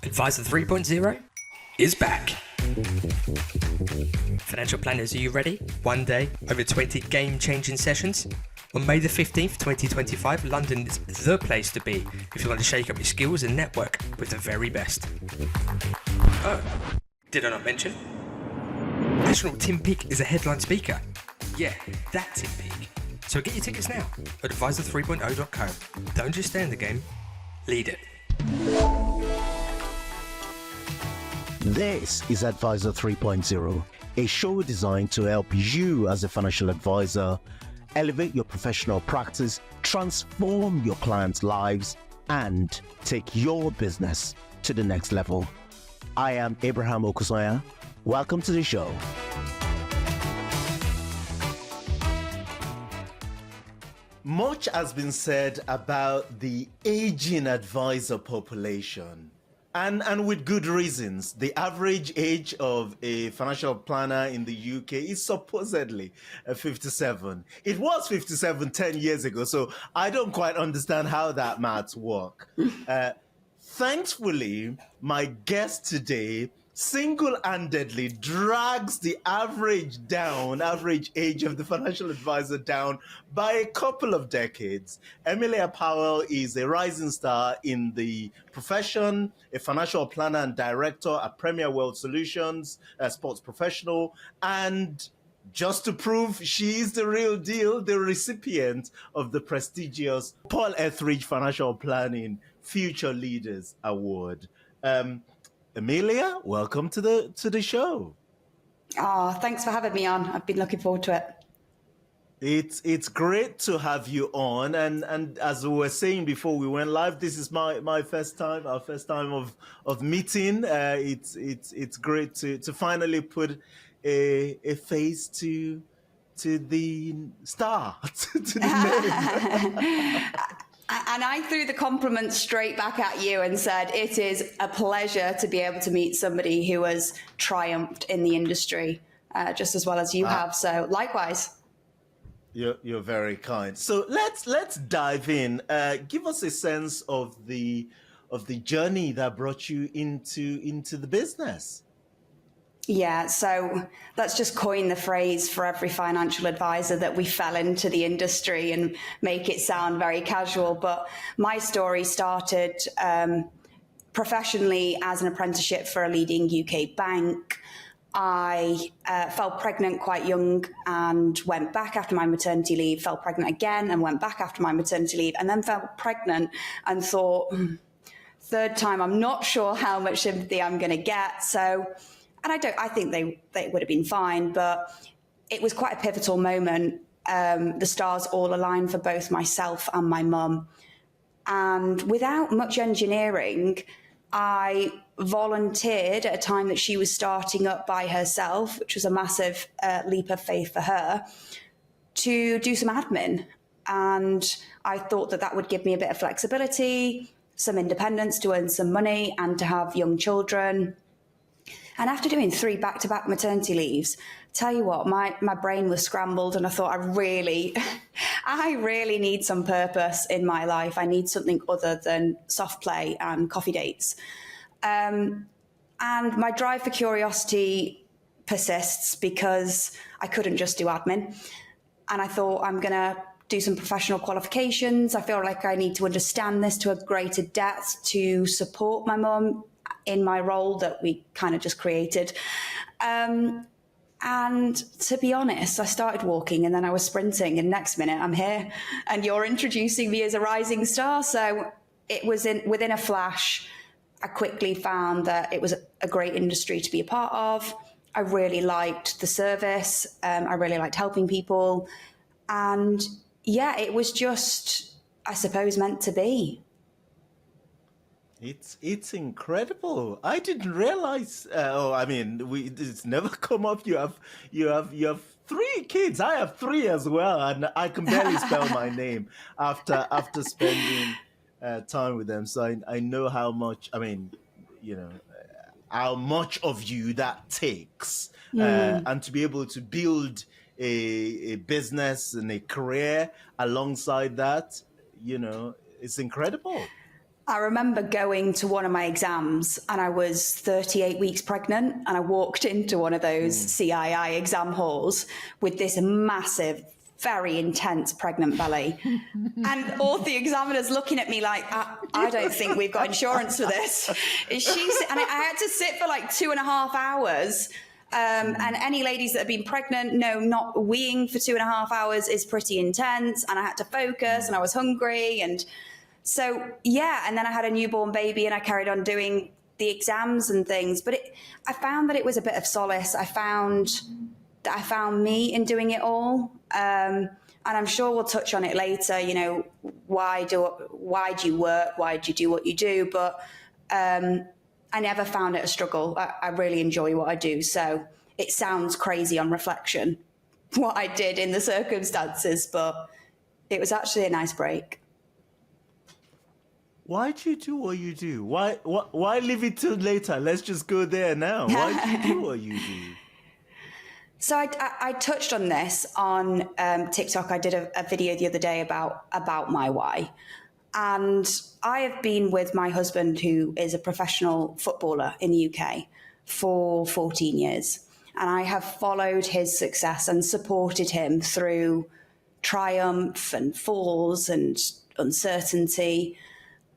Advisor 3.0 is back. Financial planners, are you ready? One day, over 20 game-changing sessions. On May the 15th, 2025, London is the place to be if you want to shake up your skills and network with the very best. Oh, did I not mention? National Tim Peake is a headline speaker. Yeah, that Tim Peake. So get your tickets now at advisor3.0.co. Don't just stay in the game, lead it. This is Advisor 3.0, a show designed to help you as a financial advisor elevate your professional practice, transform your clients' lives, and take your business to the next level. I am Abraham Okusoya. Welcome to the show. Much has been said about the aging advisor population. And with good reasons. The average age of a financial planner in the UK is supposedly 57. It was 57 10 years ago, so I don't quite understand how that maths work. Thankfully, my guest today single-handedly drags the average age of the financial advisor down by a couple of decades. Emmelia Powell is a rising star in the profession, a financial planner and director at Premier World Solutions, a sports professional, and just to prove she's the real deal, the recipient of the prestigious Paul Etheridge Financial Planning Future Leaders Award. Emmelia, welcome to the show. Oh, thanks for having me on. I've been looking forward to it. It's great to have you on, and as we were saying before we went live, this is our first time of meeting. It's great to finally put a face to the star, to the name. And I threw the compliment straight back at you and said, it is a pleasure to be able to meet somebody who has triumphed in the industry just as well as you have. So likewise. You're very kind. So let's dive in. Give us a sense of the journey that brought you into the business. Yeah, so let's just coin the phrase for every financial advisor that we fell into the industry and make it sound very casual. But my story started professionally as an apprenticeship for a leading UK bank. I fell pregnant quite young and went back after my maternity leave, fell pregnant again and went back after my maternity leave, and then fell pregnant and thought, third time, I'm not sure how much sympathy I'm going to get. And I think they would have been fine, but it was quite a pivotal moment. The stars all aligned for both myself and my mum. And without much engineering, I volunteered at a time that she was starting up by herself, which was a massive leap of faith for her, to do some admin. And I thought that would give me a bit of flexibility, some independence to earn some money and to have young children. And after doing 3 back-to-back maternity leaves, tell you what, my brain was scrambled and I thought I really need some purpose in my life. I need something other than soft play and coffee dates. And my drive for curiosity persists because I couldn't just do admin. And I thought I'm going to do some professional qualifications. I feel like I need to understand this to a greater depth to support my mum in my role that we kind of just created. And to be honest, I started walking and then I was sprinting and next minute I'm here and you're introducing me as a rising star. So it was within a flash, I quickly found that it was a great industry to be a part of. I really liked the service. I really liked helping people. And yeah, it was just, I suppose, meant to be. It's incredible. I didn't realize. It's never come up. You have 3 kids. I have 3 as well, and I can barely spell my name after spending time with them. So I know how much. How much of you that takes, and to be able to build a business and a career alongside that, it's incredible. I remember going to one of my exams and I was 38 weeks pregnant, and I walked into one of those CII exam halls with this massive, very intense pregnant belly. And all the examiners looking at me like, I don't think we've got insurance for this. And I had to sit for like 2.5 hours. And any ladies that have been pregnant know not weeing for 2.5 hours is pretty intense. And I had to focus and I was hungry. And so, yeah, and then I had a newborn baby and I carried on doing the exams and things. But I found that it was a bit of solace. I found me in doing it all. And I'm sure we'll touch on it later, you know, why do you work? Why do you do what you do? But I never found it a struggle. I really enjoy what I do. So it sounds crazy on reflection, what I did in the circumstances, but it was actually a nice break. Why do you do what you do? Why leave it till later? Let's just go there now. Why do you do what you do? So I touched on this on TikTok. I did a video the other day about my why. And I have been with my husband, who is a professional footballer in the UK, for 14 years. And I have followed his success and supported him through triumph and falls and uncertainty.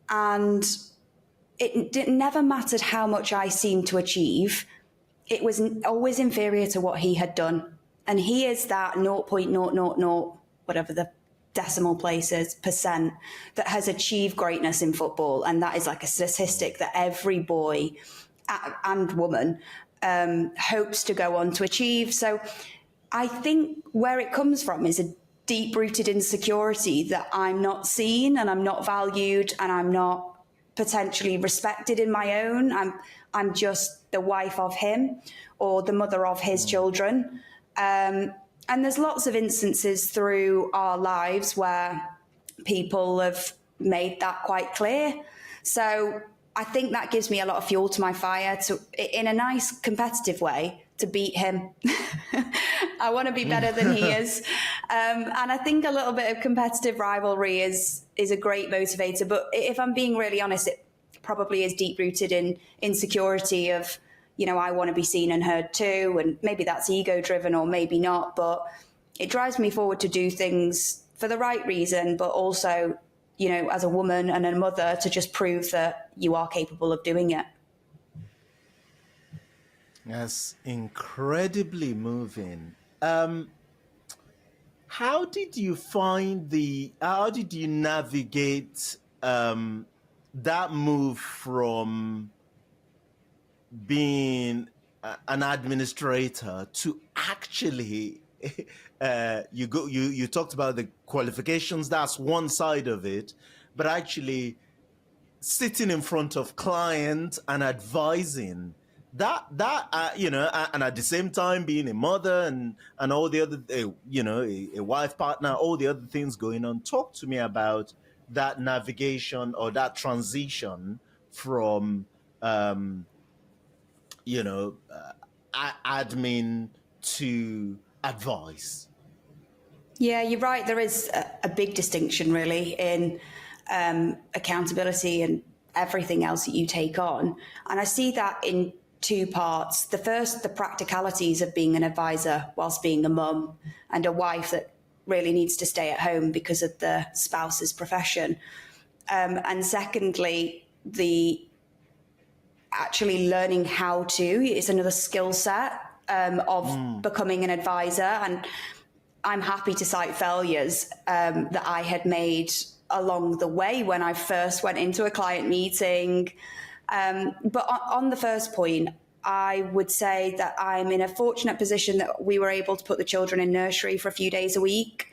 And it never mattered how much I seemed to achieve. It was always inferior to what he had done. And he is that 0.000, whatever the decimal place is, percent, that has achieved greatness in football. And that is like a statistic that every boy and woman hopes to go on to achieve. So I think where it comes from is a deep-rooted insecurity that I'm not seen and I'm not valued and I'm not potentially respected in my own. I'm just the wife of him or the mother of his children. And there's lots of instances through our lives where people have made that quite clear. So I think that gives me a lot of fuel to my fire to, in a nice competitive way, to beat him. I want to be better than he is. And I think a little bit of competitive rivalry is a great motivator. But if I'm being really honest, it probably is deep rooted in insecurity of, you know, I want to be seen and heard too. And maybe that's ego driven or maybe not. But it drives me forward to do things for the right reason, but also, you know, as a woman and a mother, to just prove that you are capable of doing it. That's incredibly moving. How did you navigate that move from being an administrator to actually, you talked about the qualifications, that's one side of it, but actually sitting in front of clients and advising, you know, and at the same time being a mother and all the other, you know, a wife, partner, all the other things going on. Talk to me about that navigation or that transition from, you know, admin to advice. Yeah, you're right. There is a big distinction really in accountability and everything else that you take on. And I see that in two parts. The first, the practicalities of being an advisor whilst being a mum and a wife that really needs to stay at home because of the spouse's profession. And secondly, the actually learning how to, it's another skill set of becoming an advisor. And I'm happy to cite failures that I had made along the way when I first went into a client meeting. But on the first point, I would say that I'm in a fortunate position that we were able to put the children in nursery for a few days a week,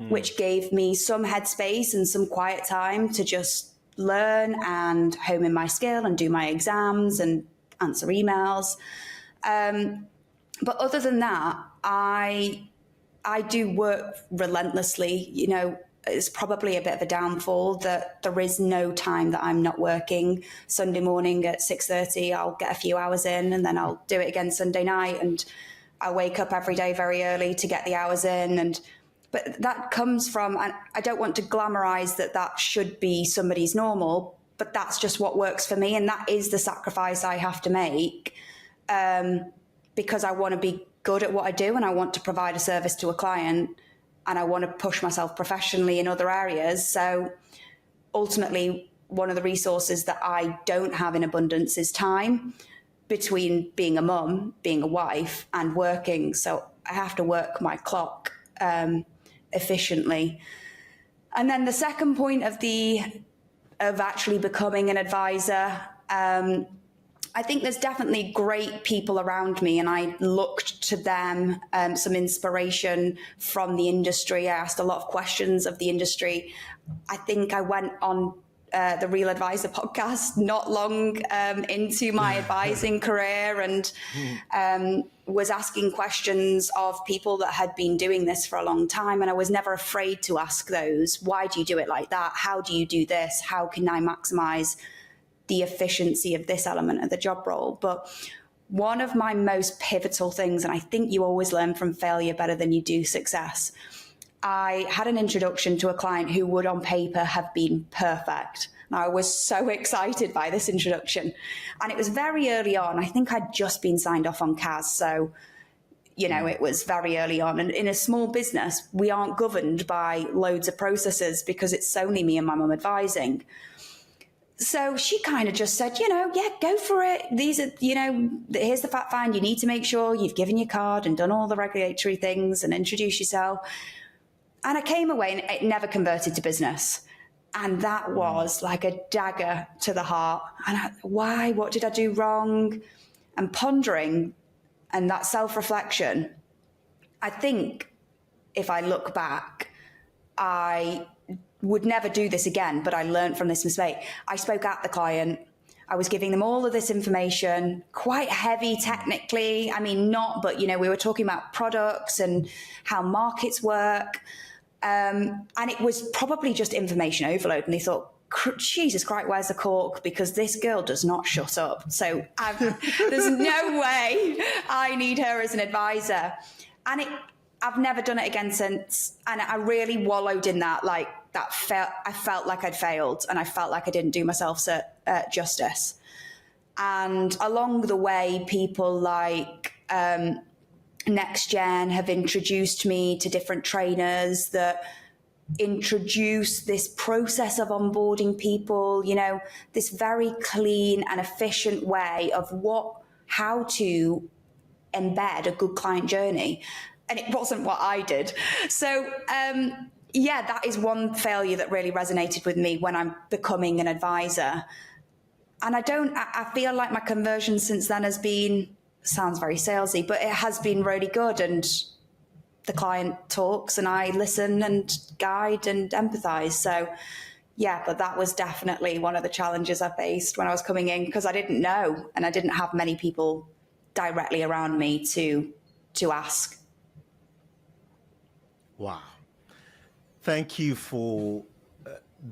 which gave me some headspace and some quiet time to just learn and hone in my skill and do my exams and answer emails. But other than that, I do work relentlessly. You know, it's probably a bit of a downfall that there is no time that I'm not working. Sunday morning at 6:30, I'll get a few hours in and then I'll do it again Sunday night. And I wake up every day very early to get the hours in. But that comes from, and I don't want to glamorize that should be somebody's normal, but that's just what works for me. And that is the sacrifice I have to make because I want to be good at what I do and I want to provide a service to a client and I want to push myself professionally in other areas. So ultimately, one of the resources that I don't have in abundance is time between being a mum, being a wife and working. So I have to work my clock efficiently. And then the second point of actually becoming an advisor, I think there's definitely great people around me and I looked to them, some inspiration from the industry. I asked a lot of questions of the industry. I think I went on the Real Advisor podcast not long into my advising career and was asking questions of people that had been doing this for a long time. And I was never afraid to ask those. Why do you do it like that? How do you do this? How can I maximize the efficiency of this element of the job role? But one of my most pivotal things, and I think you always learn from failure better than you do success, I had an introduction to a client who would on paper have been perfect. And I was so excited by this introduction. And it was very early on. I think I'd just been signed off on CAS. So, it was very early on. And in a small business, we aren't governed by loads of processes because it's only me and my mum advising. So she kind of just said, yeah, go for it. These are, here's the fact find. You need to make sure you've given your card and done all the regulatory things and introduce yourself. And I came away and it never converted to business. And that was like a dagger to the heart. And why? What did I do wrong? And pondering and that self-reflection, I think if I look back, I would never do this again, but I learned from this mistake. I spoke at the client. I was giving them all of this information, quite heavy technically. I mean, not, but, we were talking about products and how markets work. And it was probably just information overload. And they thought, Jesus Christ, where's the cork? Because this girl does not shut up. So there's no way I need her as an advisor. And I've never done it again since. And I really wallowed in that. I felt like I'd failed and I felt like I didn't do myself justice. And along the way, people like Next Gen have introduced me to different trainers that introduce this process of onboarding people, this very clean and efficient way of how to embed a good client journey. And it wasn't what I did. So, that is one failure that really resonated with me when I'm becoming an advisor. And I feel like my conversion since then has been, sounds very salesy, but it has been really good. And the client talks and I listen and guide and empathize. So, but that was definitely one of the challenges I faced when I was coming in because I didn't know and I didn't have many people directly around me to ask. Wow. Thank you for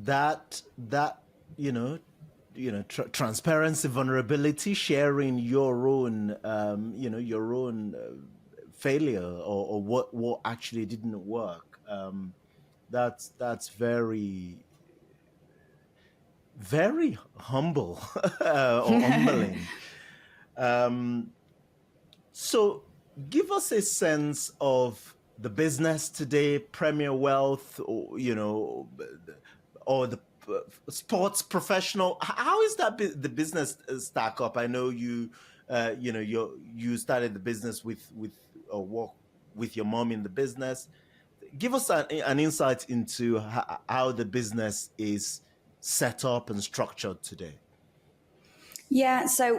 that transparency, vulnerability, sharing your own, failure or what actually didn't work. That's very, very humble or humbling. So give us a sense of the business today, Premier Wealth, or the sports professional. How is that the business stack up? I know you started the business with your mom in the business. Give us an insight into how the business is set up and structured today. Yeah, so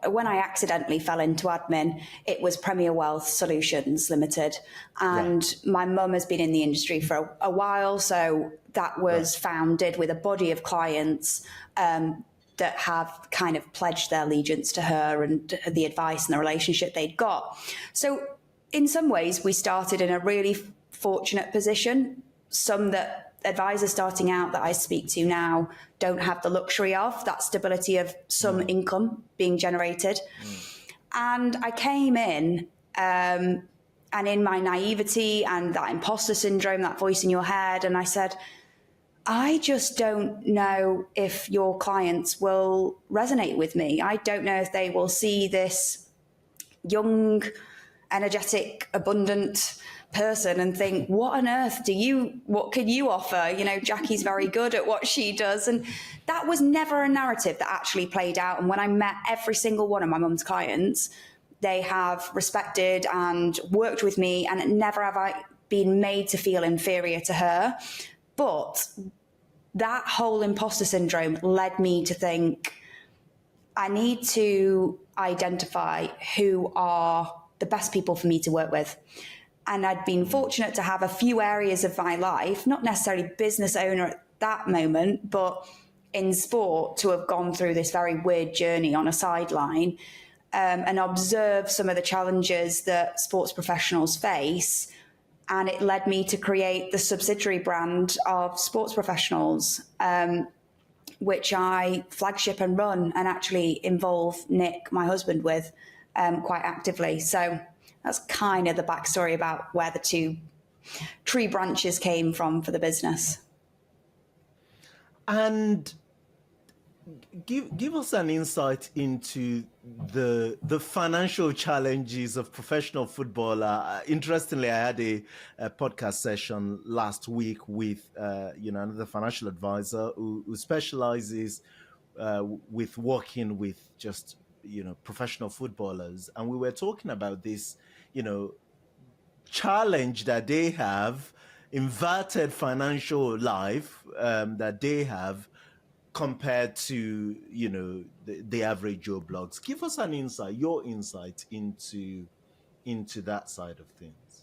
when I accidentally fell into admin, it was Premier Wealth Solutions Limited. And my mum has been in the industry for a while, so that was founded with a body of clients that have kind of pledged their allegiance to her and the advice and the relationship they'd got. So in some ways, we started in a really fortunate position. Some that advisors starting out that I speak to now don't have the luxury of that stability of some income being generated. And I came in in my naivety and that imposter syndrome, that voice in your head, and I said, I just don't know if your clients will resonate with me. I don't know if they will see this young, energetic, abundant person and think, what on earth what can you offer? You know, Jackie's very good at what she does. And that was never a narrative that actually played out. And when I met every single one of my mum's clients, they have respected and worked with me, and never have I been made to feel inferior to her. But that whole imposter syndrome led me to think, I need to identify who are the best people for me to work with. And I'd been fortunate to have a few areas of my life, not necessarily business owner at that moment, but in sport, to have gone through this very weird journey on a sideline, and observe some of the challenges that sports professionals face. And it led me to create the subsidiary brand of Sports Professionals, which I flagship and run, and actually involve Nick, my husband, with quite actively. So that's kind of the backstory about where the two tree branches came from for the business. And give us an insight into the financial challenges of professional football. Interestingly, I had a podcast session last week with another financial advisor who specializes with working with just professional footballers, and we were talking about this challenge that they have, inverted financial life that they have, compared to the average Joe Blogs. Give us an insight, your insight into that side of things.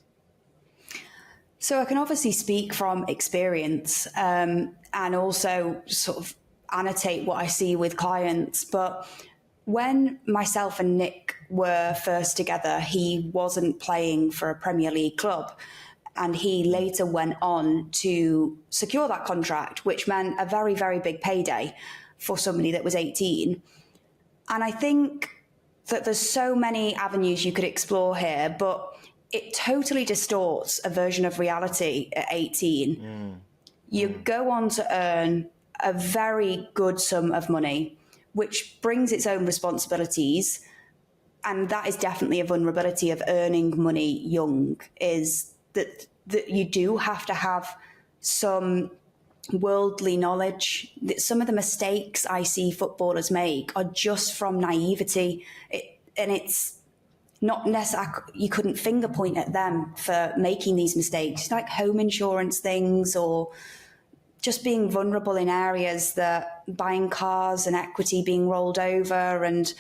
So I can obviously speak from experience, and also sort of annotate what I see with clients. But when myself and Nick were first together, he wasn't playing for a Premier League club. And he later went on to secure that contract, which meant a very, very big payday for somebody that was 18. And I think that there's so many avenues you could explore here, but it totally distorts a version of reality at 18. You go on to earn a very good sum of money, which brings its own responsibilities. And that is definitely a vulnerability of earning money young, is that you do have to have some worldly knowledge. Some of the mistakes I see footballers make are just from naivety, and it's not necessarily, you couldn't finger point at them for making these mistakes, like home insurance things, or just being vulnerable in areas that buying cars and equity being rolled over. And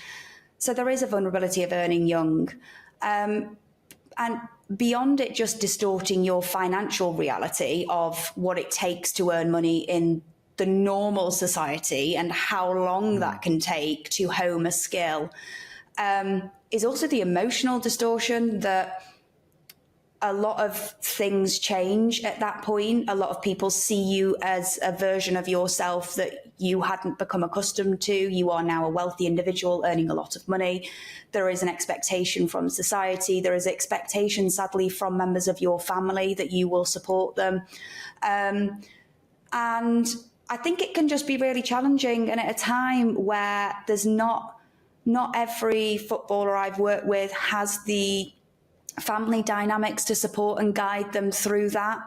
so there is a vulnerability of earning young. And beyond it just distorting your financial reality of what it takes to earn money in the normal society and how long that can take to hone a skill, is also the emotional distortion that a lot of things change at that point. A lot of people see you as a version of yourself that you hadn't become accustomed to. You are now a wealthy individual earning a lot of money. There is an expectation from society. There is expectation, sadly, from members of your family that you will support them. And I think it can just be really challenging. And at a time where there's not every footballer I've worked with has the family dynamics to support and guide them through that,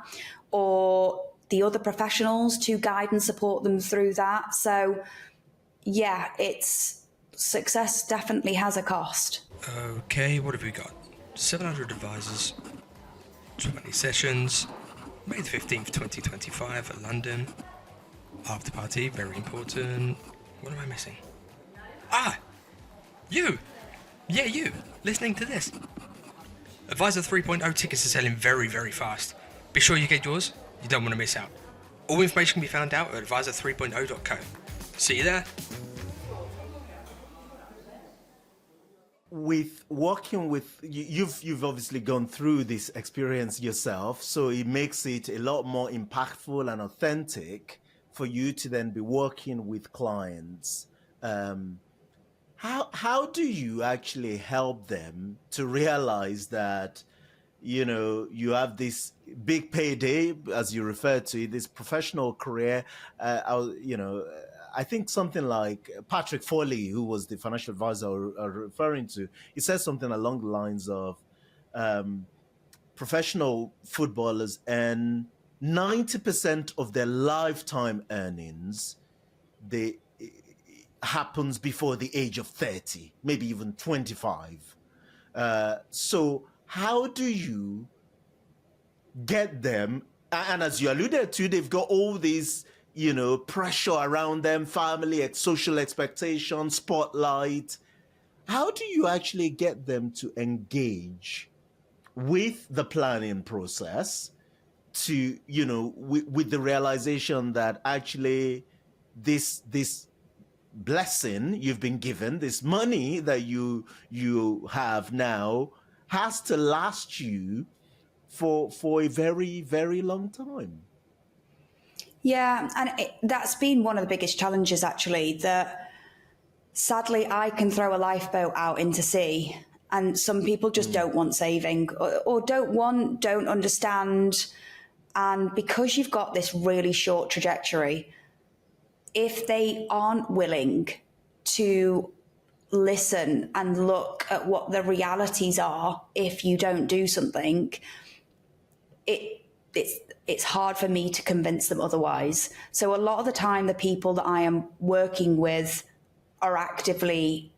or the other professionals to guide and support them through that. So yeah, success definitely has a cost. Okay, what have we got? 700 advisors, 20 sessions, May the 15th, 2025 at London. After party, very important. What am I missing? You! Yeah, you! Listening to this. Advisor 3.0 tickets are selling very, very fast. Be sure you get yours. You don't want to miss out. All information can be found out at advisor3.0.co. See you there. With working with you've obviously gone through this experience yourself, so it makes it a lot more impactful and authentic for you to then be working with clients. How do you actually help them to realize that you have this big payday, as you referred to, this professional career. I think something like Patrick Foley, who was the financial advisor I'm referring to, he said something along the lines of professional footballers earn 90% of their lifetime earnings they happens before the age of 30, maybe even 25. So how do you get them? And as you alluded to, they've got all these, pressure around them, family, social expectations, spotlight. How do you actually get them to engage with the planning process to, with the realization that actually this blessing you've been given, this money that you have now, has to last you for a very, very long time? Yeah, and that's been one of the biggest challenges, actually, that sadly I can throw a lifeboat out into sea and some people just don't want saving or don't understand. And because you've got this really short trajectory, if they aren't willing to listen and look at what the realities are if you don't do something, it's hard for me to convince them otherwise. So a lot of the time, the people that I am working with are actively,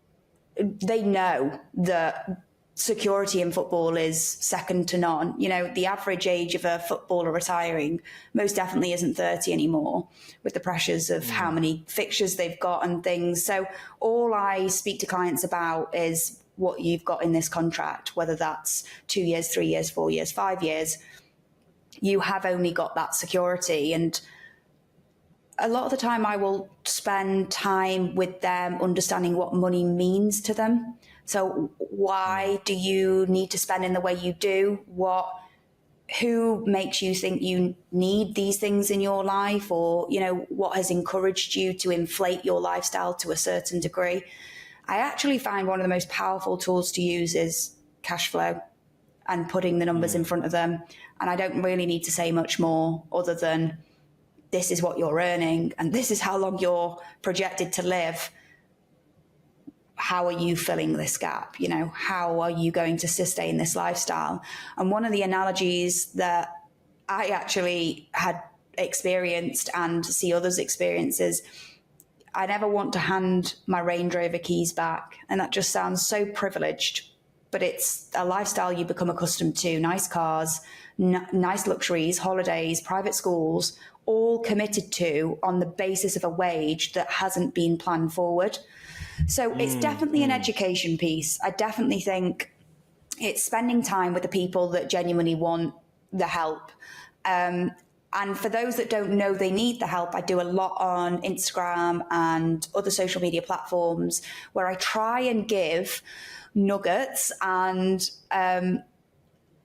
they know that security in football is second to none. The average age of a footballer retiring most definitely isn't 30 anymore, with the pressures of how many fixtures they've got and things. So all I speak to clients about is what you've got in this contract, whether that's 2 years, 3 years, 4 years, 5 years. You have only got that security. And a lot of the time I will spend time with them understanding what money means to them. So why do you need to spend in the way you do? Who makes you think you need these things in your life? Or, what has encouraged you to inflate your lifestyle to a certain degree? I actually find one of the most powerful tools to use is cash flow and putting the numbers in front of them. And I don't really need to say much more other than this is what you're earning and this is how long you're projected to live. How are you filling this gap? How are you going to sustain this lifestyle? And one of the analogies that I actually had experienced and see others experience is I never want to hand my Range Rover keys back. And that just sounds so privileged, but it's a lifestyle you become accustomed to. Nice cars, nice luxuries, holidays, private schools, all committed to on the basis of a wage that hasn't been planned forward. So it's definitely an education piece. I definitely think it's spending time with the people that genuinely want the help. And for those that don't know they need the help, I do a lot on Instagram and other social media platforms where I try and give nuggets and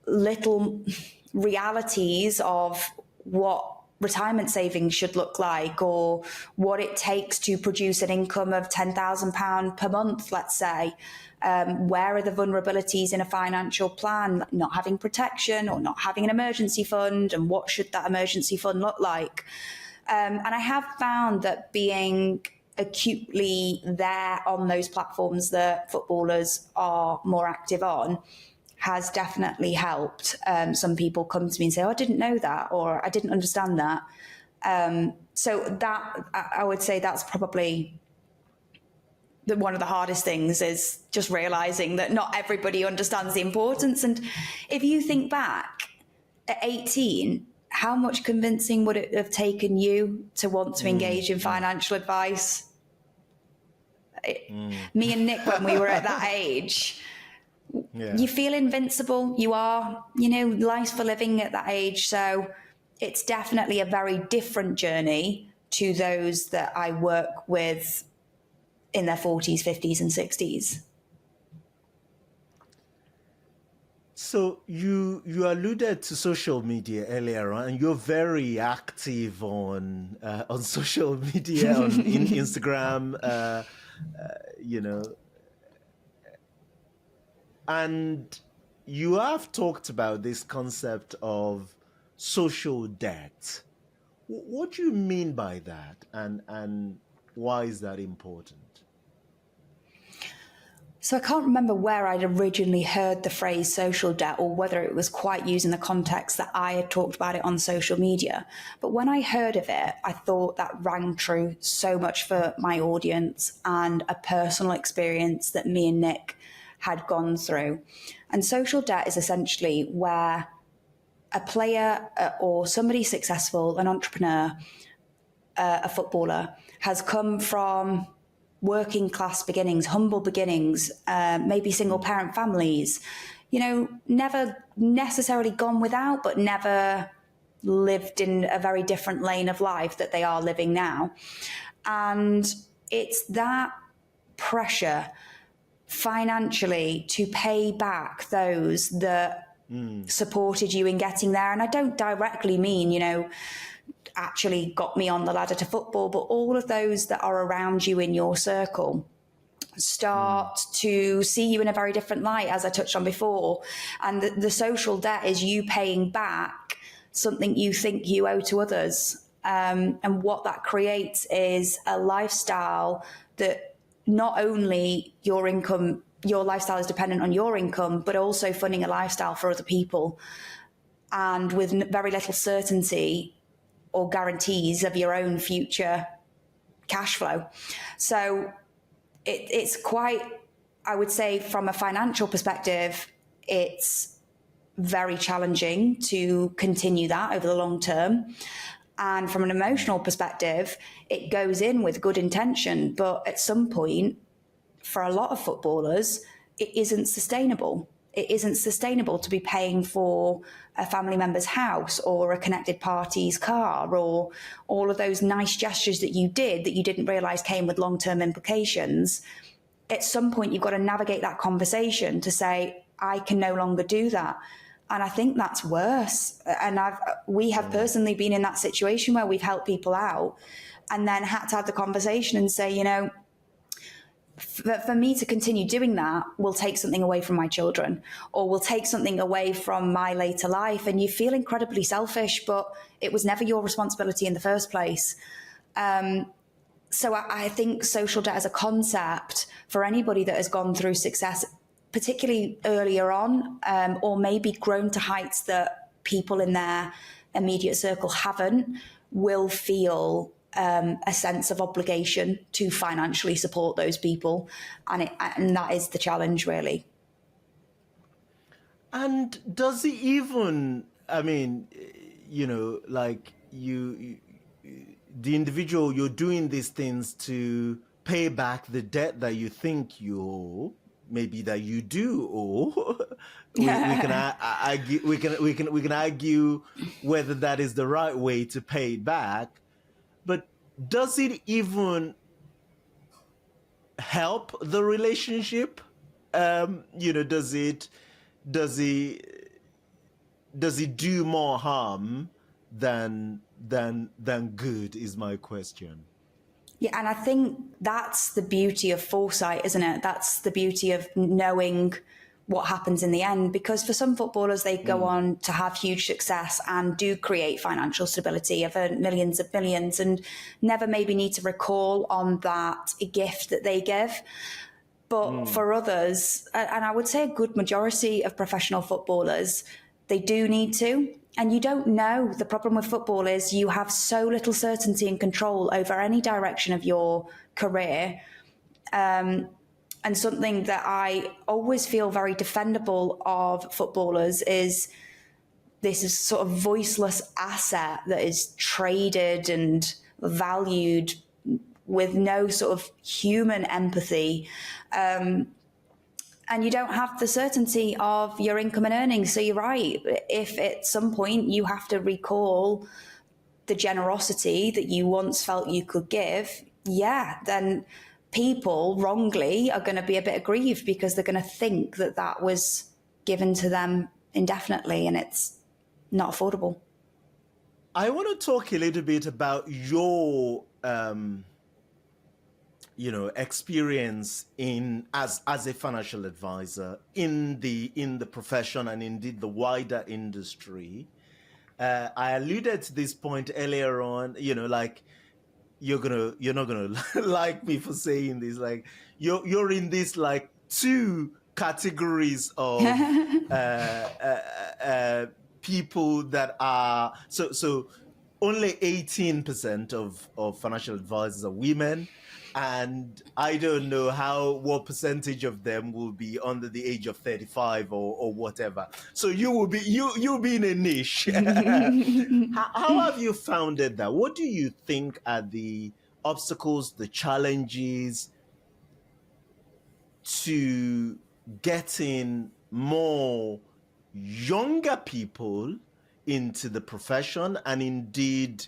little realities of what retirement savings should look like, or what it takes to produce an income of £10,000 per month, let's say. Where are the vulnerabilities in a financial plan, not having protection or not having an emergency fund, and what should that emergency fund look like? And I have found that being acutely there on those platforms that footballers are more active on has definitely helped. Some people come to me and say, I didn't know that, or I didn't understand that. So that, I would say that's probably one of the hardest things, is just realizing that not everybody understands the importance. And if you think back at 18, how much convincing would it have taken you to want to engage in financial advice? Me and Nick, when we were at that age, you feel invincible. You are, life's for living at that age. So it's definitely a very different journey to those that I work with in their 40s, 50s and 60s. So you alluded to social media earlier on, and you're very active on social media, in Instagram, and you have talked about this concept of social debt. What do you mean by that, and why is that important? So I can't remember where I'd originally heard the phrase social debt, or whether it was quite used in the context that I had talked about it on social media. But when I heard of it, I thought that rang true so much for my audience and a personal experience that me and Nick had gone through. And social debt is essentially where a player or somebody successful, an entrepreneur, a footballer, has come from working class beginnings, humble beginnings, maybe single parent families, never necessarily gone without, but never lived in a very different lane of life that they are living now. And it's that pressure financially to pay back those that supported you in getting there. And I don't directly mean, actually got me on the ladder to football, but all of those that are around you in your circle start to see you in a very different light, as I touched on before. And the social debt is you paying back something you think you owe to others. And what that creates is a lifestyle that not only your lifestyle is dependent on your income, but also funding a lifestyle for other people. And with very little certainty or guarantees of your own future cash flow. So it's quite, I would say, from a financial perspective, it's very challenging to continue that over the long term. And from an emotional perspective, it goes in with good intention, but at some point, for a lot of footballers, it isn't sustainable. It isn't sustainable to be paying for a family member's house or a connected party's car, or all of those nice gestures that you did that you didn't realise came with long-term implications. At some point, you've got to navigate that conversation to say, I can no longer do that. And I think that's worse. And we have personally been in that situation where we've helped people out and then had to have the conversation and say, for me to continue doing that will take something away from my children, or will take something away from my later life. And you feel incredibly selfish, but it was never your responsibility in the first place. So I think social debt as a concept for anybody that has gone through success, particularly earlier on, or maybe grown to heights that people in their immediate circle haven't, will feel a sense of obligation to financially support those people. And that is the challenge, really. And does it even, like the individual, you're doing these things to pay back the debt that you think you owe, maybe that you do owe. we can argue whether that is the right way to pay it back. But does it even help the relationship? Does it do more harm than good, is my question. Yeah, and I think that's the beauty of foresight, isn't it? That's the beauty of knowing what happens in the end, because for some footballers, they go on to have huge success and do create financial stability of millions of millions, and never maybe need to recall on that gift that they give. But for others, and I would say a good majority of professional footballers, they do need to. And you don't know. The problem with football is you have so little certainty and control over any direction of your career. And something that I always feel very defendable of footballers is this is sort of voiceless asset that is traded and valued with no sort of human empathy. And you don't have the certainty of your income and earnings. So you're right. If at some point you have to recall the generosity that you once felt you could give, then people wrongly are going to be a bit aggrieved, because they're going to think that that was given to them indefinitely, and it's not affordable. I want to talk a little bit about your experience in as a financial advisor in the profession and indeed the wider industry. I alluded to this point earlier on, like you're not gonna like me for saying this, like you're in this like two categories of people that are so only 18% of financial advisors are women. And I don't know what percentage of them will be under the age of 35 or whatever. So you'll be in a niche. How have you founded that? What do you think are the obstacles, the challenges to getting more younger people into the profession, and indeed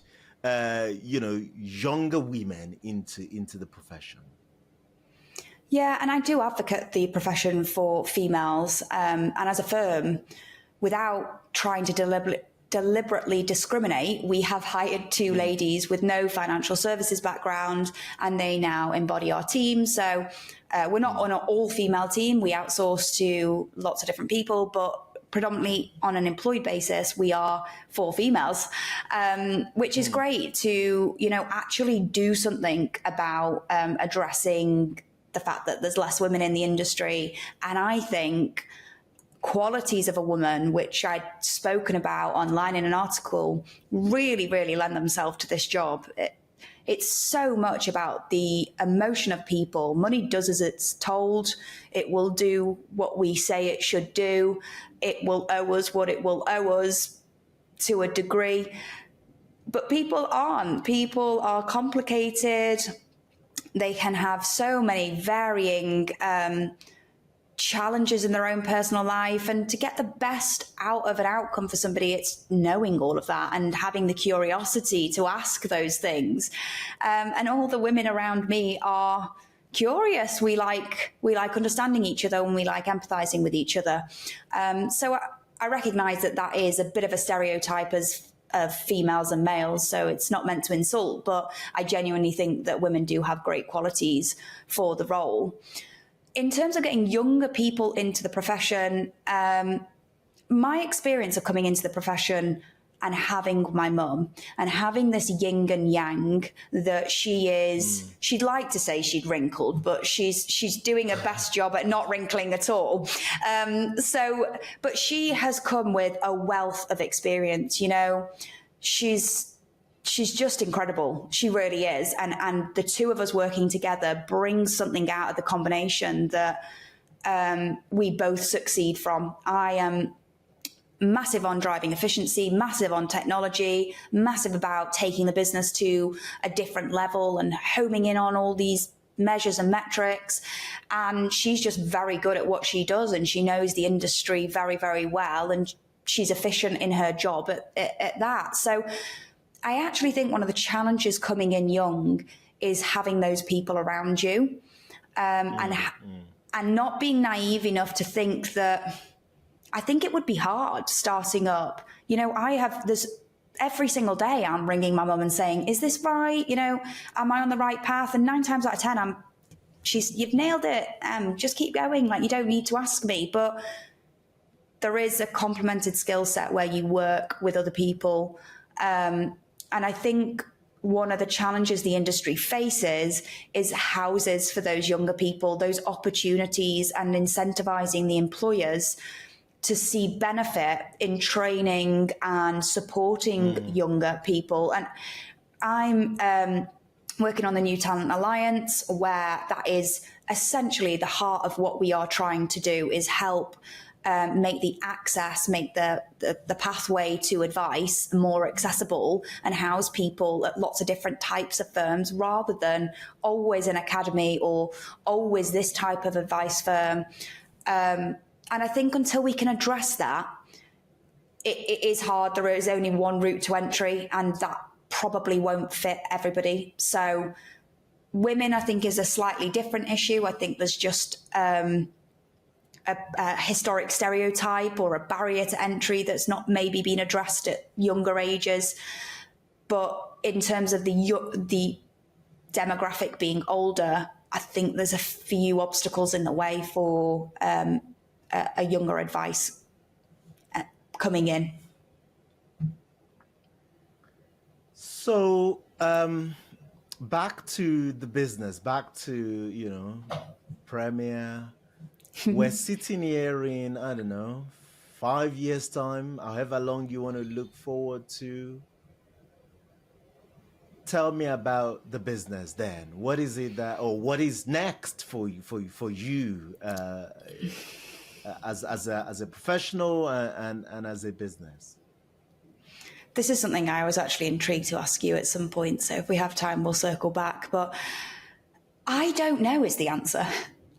younger women into the profession? Yeah, and I do advocate the profession for females, and as a firm, without trying to deliberately discriminate, we have hired two ladies with no financial services background, and they now embody our team. So we're not on an all-female team. We outsource to lots of different people, but predominantly on an employed basis, we are 4 females, which is great to, actually do something about addressing the fact that there's less women in the industry. And I think qualities of a woman, which I'd spoken about online in an article, really, really lend themselves to this job. It's so much about the emotion of people. Money does as it's told. It will do what we say it should do. It will owe us what it will owe us to a degree. But people aren't. People are complicated. They can have so many varying challenges in their own personal life, and to get the best out of an outcome for somebody, it's knowing all of that and having the curiosity to ask those things. And all the women around me are curious. We like understanding each other, and we like empathizing with each other. So I recognize that is a bit of a stereotype of females and males, so it's not meant to insult, but I genuinely think that women do have great qualities for the role. In terms of getting younger people into the profession, my experience of coming into the profession and having my mum and having this yin and yang that she'd like to say she'd wrinkled, but she's doing her best job at not wrinkling at all. But she has come with a wealth of experience, She's just incredible. She really is. And the two of us working together brings something out of the combination that we both succeed from. I am massive on driving efficiency, massive on technology, massive about taking the business to a different level and homing in on all these measures and metrics. And she's just very good at what she does, and she knows the industry very, very well. And she's efficient in her job at that. So I actually think one of the challenges coming in young is having those people around you, and not being naive enough to think that. I think it would be hard starting up. Every single day I'm ringing my mum and saying, "Is this right? Am I on the right path?" And 9 times out of 10, you've nailed it. Just keep going. Like, you don't need to ask me. But there is a complemented skill set where you work with other people. And I think one of the challenges the industry faces is houses for those younger people, those opportunities, and incentivizing the employers to see benefit in training and supporting younger people. And I'm working on the New Talent Alliance, where that is essentially the heart of what we are trying to do, is help make the access, make the pathway to advice more accessible, and house people at lots of different types of firms, rather than always an academy or always this type of advice firm. And I think until we can address that, it is hard. There is only one route to entry, and that probably won't fit everybody. So women, I think, is a slightly different issue. I think there's just a historic stereotype or a barrier to entry that's not maybe been addressed at younger ages. But in terms of the demographic being older, I think there's a few obstacles in the way for a younger advice coming in. So, back to the business, back to, Premier. We're sitting here in, I don't know, 5 years' time, however long you want to look forward to. Tell me about the business then. What is it or what is next for you as a professional and as a business? This is something I was actually intrigued to ask you at some point, so if we have time, we'll circle back. But I don't know is the answer.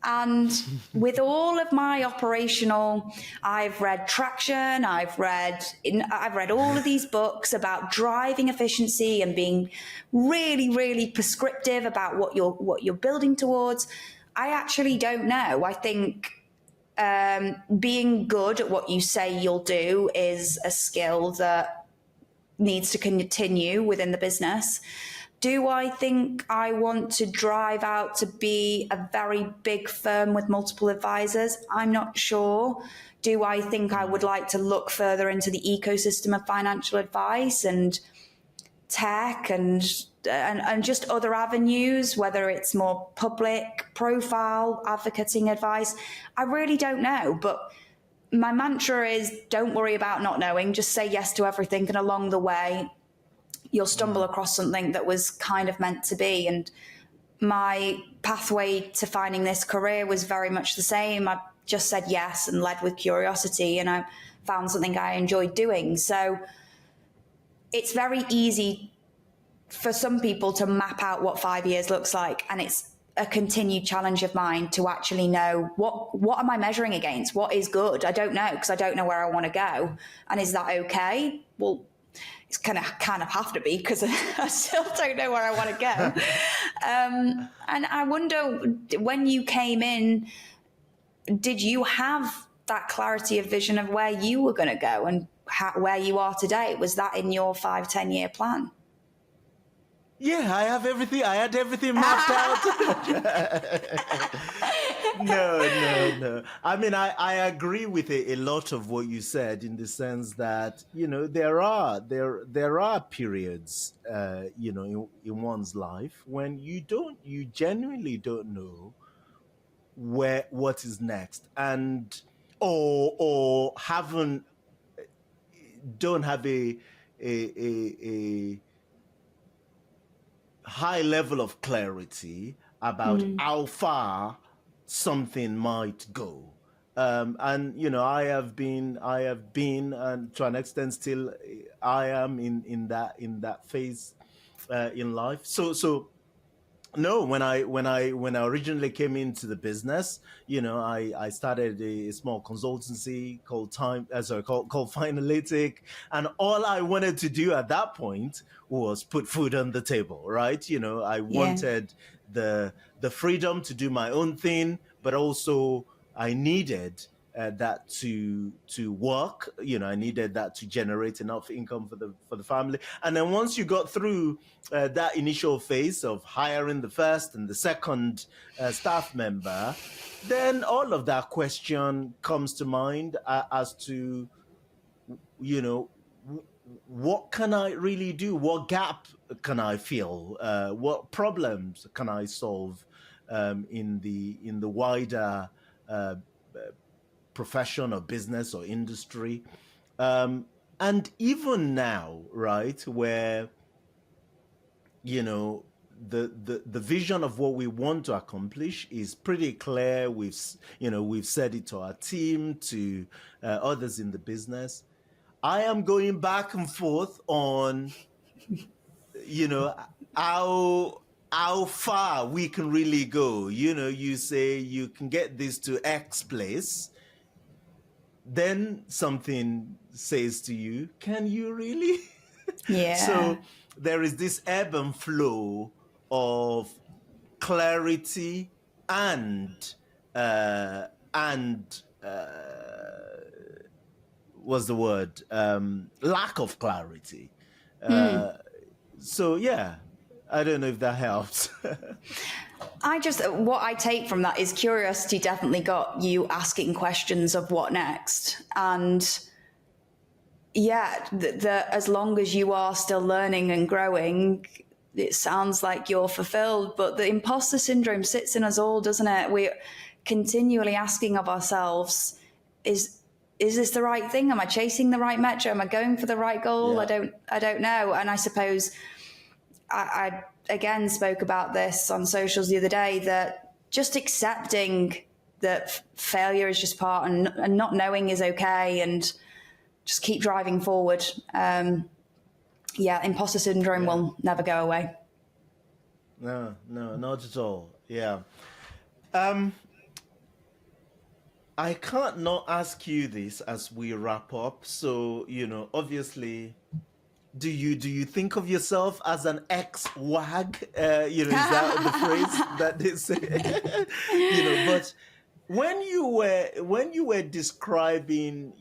And with all of my operational, I've read Traction, I've read all of these books about driving efficiency and being really, really prescriptive about what you're building towards. I actually don't know. I think being good at what you say you'll do is a skill that needs to continue within the business. Do I think I want to drive out to be a very big firm with multiple advisors? I'm not sure. Do I think I would like to look further into the ecosystem of financial advice and tech and just other avenues, whether it's more public profile, advocating advice? I really don't know. But my mantra is don't worry about not knowing, just say yes to everything, and along the way you'll stumble across something that was kind of meant to be. And my pathway to finding this career was very much the same. I just said yes and led with curiosity, and I found something I enjoyed doing. So it's very easy for some people to map out what 5 years looks like, and it's a continued challenge of mine to actually know what am I measuring against? What is good? I don't know, because I don't know where I want to go. And is that okay? Well, it's kind of have to be, because I still don't know where I want to go. And I wonder, when you came in, did you have that clarity of vision of where you were going to go and where you are today? Was that in your 5-10 year plan? Yeah, I have everything. I had everything mapped out. No. I mean, I agree with a lot of what you said, in the sense that, there are periods, in one's life when you genuinely don't know what is next, and or don't have a high level of clarity about how far something might go. And I have been, and to an extent still I am in that phase in life. So no, when I originally came into the business, I started a small consultancy called called Finalytic, and all I wanted to do at that point was put food on the table, right? I wanted the freedom to do my own thing, but also I needed that to work. I needed that to generate enough income for the family. And then once you got through that initial phase of hiring the first and the second staff member, then all of that question comes to mind as to, what can I really do? What gap can I fill? What problems can I solve in the wider profession or business or industry? And even now, right, where the vision of what we want to accomplish is pretty clear. We've said it to our team, to others in the business. I am going back and forth on how far we can really go. You say you can get this to X place, then something says to you, can you really? Yeah. So there is this ebb and flow of clarity and what's the word? Lack of clarity. So yeah, I don't know if that helps. What I take from that is curiosity definitely got you asking questions of what next. And yeah, as long as you are still learning and growing, it sounds like you're fulfilled. But the imposter syndrome sits in us all, doesn't it? We're continually asking of ourselves, is this the right thing? Am I chasing the right metro? Am I going for the right goal? Yeah. I don't know. And I suppose I again spoke about this on socials the other day, that just accepting that failure is just part, and not knowing is okay, and just keep driving forward. Imposter syndrome will never go away. No, not at all. Yeah. I can't not ask you this as we wrap up. So, obviously, do you think of yourself as an ex-wag? Is that the phrase that they say? But when you were describing,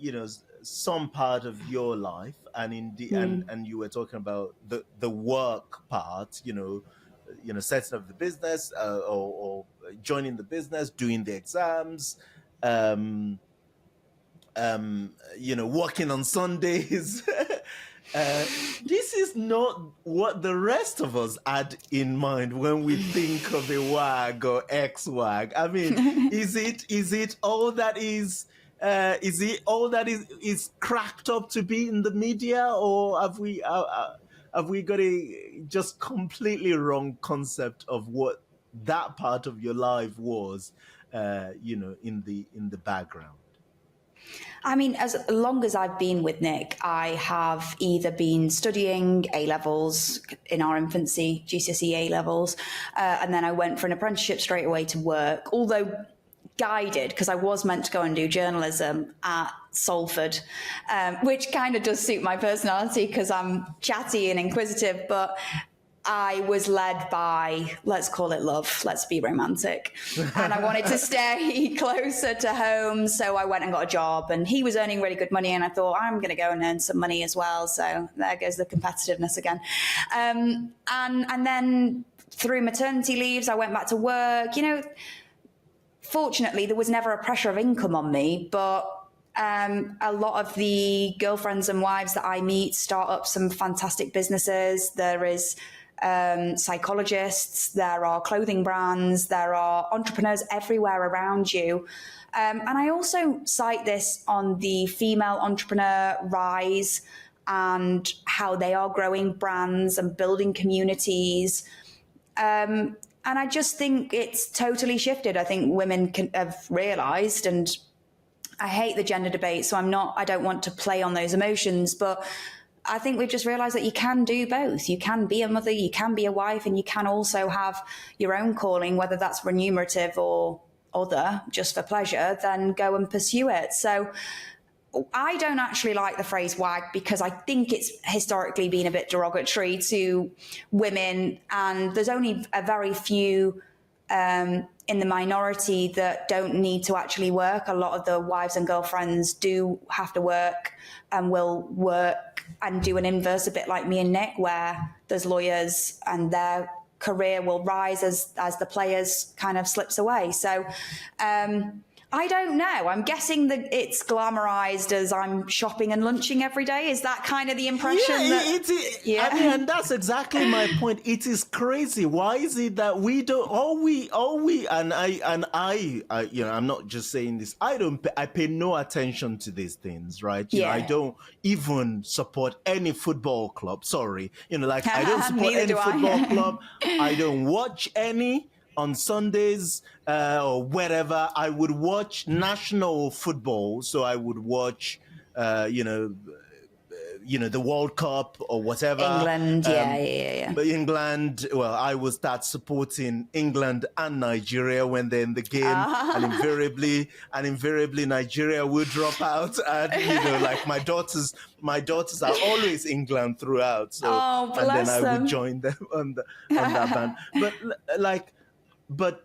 some part of your life, and and you were talking about the work part, setting up the business, or joining the business, doing the exams, working on Sundays. This is not what the rest of us had in mind when we think of a wag or ex-wag. I mean, is it all that is? Is it all that is cracked up to be in the media, or have we got a just completely wrong concept of what that part of your life was, in the background? I mean, as long as I've been with Nick, I have either been studying A-levels in our infancy, GCSE A-levels, and then I went for an apprenticeship straight away to work, although guided, because I was meant to go and do journalism at Salford, which kind of does suit my personality because I'm chatty and inquisitive, but I was led by, let's call it love, let's be romantic. And I wanted to stay closer to home, so I went and got a job, and he was earning really good money, and I thought, I'm going to go and earn some money as well. So there goes the competitiveness again. And then through maternity leaves, I went back to work. Fortunately, there was never a pressure of income on me, but a lot of the girlfriends and wives that I meet start up some fantastic businesses. There is psychologists, there are clothing brands, there are entrepreneurs everywhere around you. And I also cite this on the female entrepreneur rise and how they are growing brands and building communities. And I just think it's totally shifted. I think women have realised, and I hate the gender debate, so I don't want to play on those emotions, but I think we've just realised that you can do both. You can be a mother, you can be a wife, and you can also have your own calling, whether that's remunerative or other, just for pleasure, then go and pursue it. So I don't actually like the phrase wag because I think it's historically been a bit derogatory to women, and there's only a very few in the minority that don't need to actually work. A lot of the wives and girlfriends do have to work and will work and do an inverse, a bit like me and Nick, where there's lawyers and their career will rise as the players kind of slips away. So I don't know. I'm guessing that it's glamorized as I'm shopping and lunching every day. Is that kind of the impression? I mean, and that's exactly my point. It is crazy. Why is it that we don't? I'm not just saying this. I pay no attention to these things, right? I don't even support any football club. Sorry, I don't support any football club. I don't watch any on Sundays or wherever. I would watch national football, so I would watch, the World Cup or whatever. England, yeah. But England, well, I will start supporting England and Nigeria when they're in the game, and invariably Nigeria will drop out. And like my daughters are always England throughout. So oh, bless and then I them. would join them on that band. But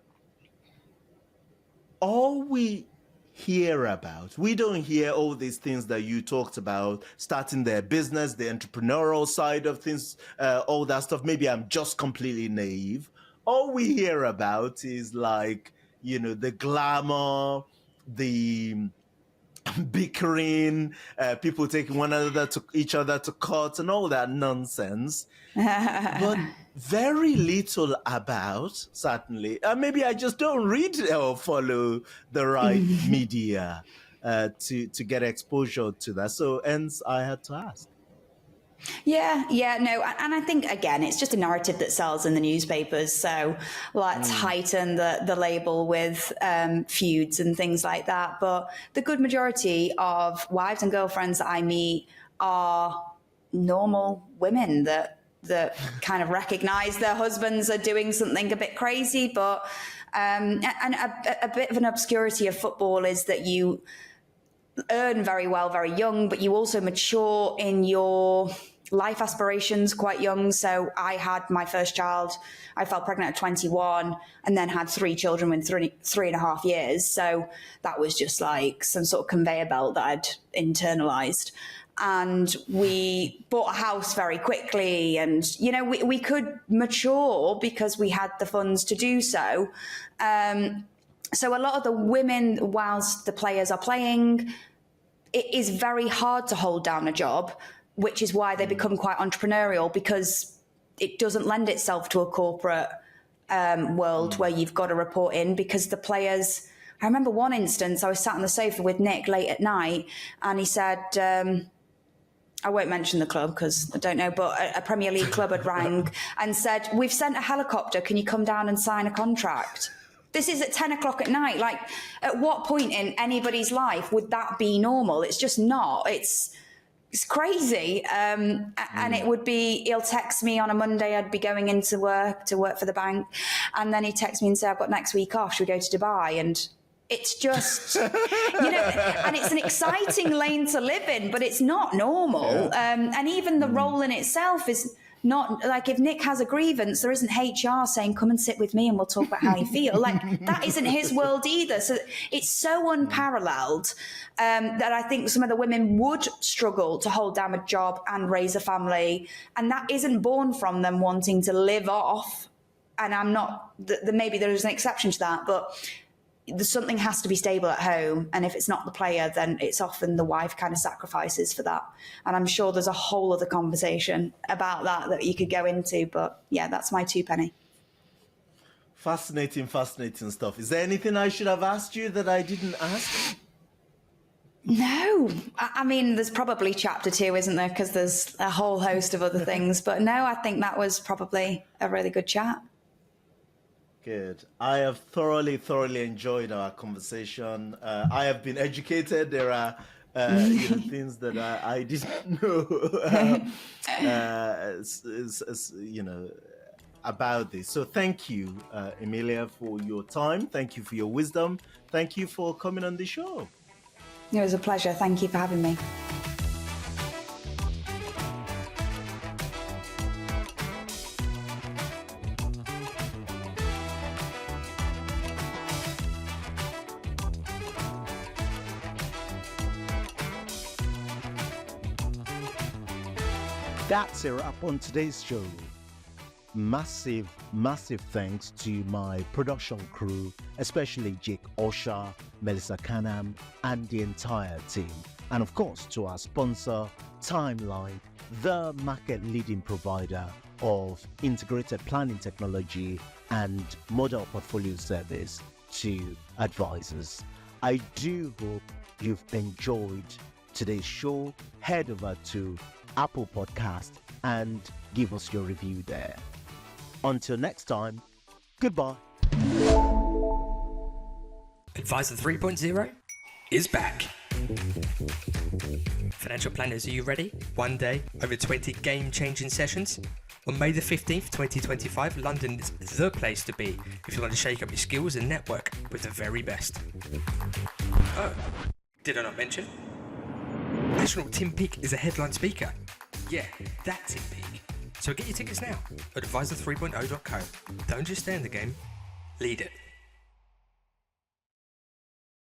all we hear about, we don't hear all these things that you talked about, starting their business, the entrepreneurial side of things, all that stuff. Maybe I'm just completely naive, all we hear about is like, the glamour, the bickering, people taking one another to each other to court and all that nonsense. But very little about, certainly. Maybe I just don't read or follow the right media to get exposure to that. So hence I had to ask. Yeah, no, and I think again, it's just a narrative that sells in the newspapers. So let's heighten the label with feuds and things like that. But the good majority of wives and girlfriends that I meet are normal women that kind of recognise their husbands are doing something a bit crazy. But and a bit of an obscurity of football is that you earn very well very young, but you also mature in your life aspirations quite young. So I had my first child, I fell pregnant at 21 and then had 3 children within 3.5 years. So that was just like some sort of conveyor belt that I'd internalized. And we bought a house very quickly, and we could mature because we had the funds to do so. So a lot of the women, whilst the players are playing, it is very hard to hold down a job, which is why they become quite entrepreneurial, because it doesn't lend itself to a corporate world where you've got to report in, because the players... I remember one instance, I was sat on the sofa with Nick late at night and he said... I won't mention the club because I don't know, but a Premier League club had rang and said, "We've sent a helicopter, can you come down and sign a contract?" This is at 10 o'clock at night. Like, at what point in anybody's life would that be normal? It's just not. It's crazy. And it would be, he'll text me on a Monday, I'd be going into work to work for the bank. And then he'd text me and say, "I've got next week off, should we go to Dubai?" And it's just, and it's an exciting lane to live in, but it's not normal. Yeah. And even the role in itself is not, like, if Nick has a grievance, there isn't HR saying, "Come and sit with me and we'll talk about how you feel." Like, that isn't his world either. So it's so unparalleled that I think some of the women would struggle to hold down a job and raise a family. And that isn't born from them wanting to live off. And I'm not, maybe there's an exception to that, but something has to be stable at home, and if it's not the player, then it's often the wife kind of sacrifices for that. And I'm sure there's a whole other conversation about that you could go into, but yeah, that's my 2 penny. Fascinating stuff. Is there anything I should have asked you that I didn't ask? No, I mean, there's probably chapter 2, isn't there? Because there's a whole host of other things, but no, I think that was probably a really good chat. Good. I have thoroughly enjoyed our conversation. I have been educated. There are things that I didn't know, about this. So thank you, Emmelia, for your time. Thank you for your wisdom. Thank you for coming on the show. It was a pleasure. Thank you for having me. That's a wrap on today's show. Massive thanks to my production crew, especially Jake Osha, Melissa Canham, and the entire team. And of course, to our sponsor, Timeline, the market-leading provider of integrated planning technology and model portfolio service to advisors. I do hope you've enjoyed today's show. Head over to Apple Podcast and give us your review there. Until next time, goodbye. Advisor 3.0 is back. Financial planners, are you ready? One day, over 20 game-changing sessions. On May the 15th, 2025, London is the place to be if you want to shake up your skills and network with the very best. Oh, did I not mention? Astronaut Tim Peake is a headline speaker. Yeah, that Tim Peake. So get your tickets now at advisor3.0.co. Don't just stay in the game, lead it.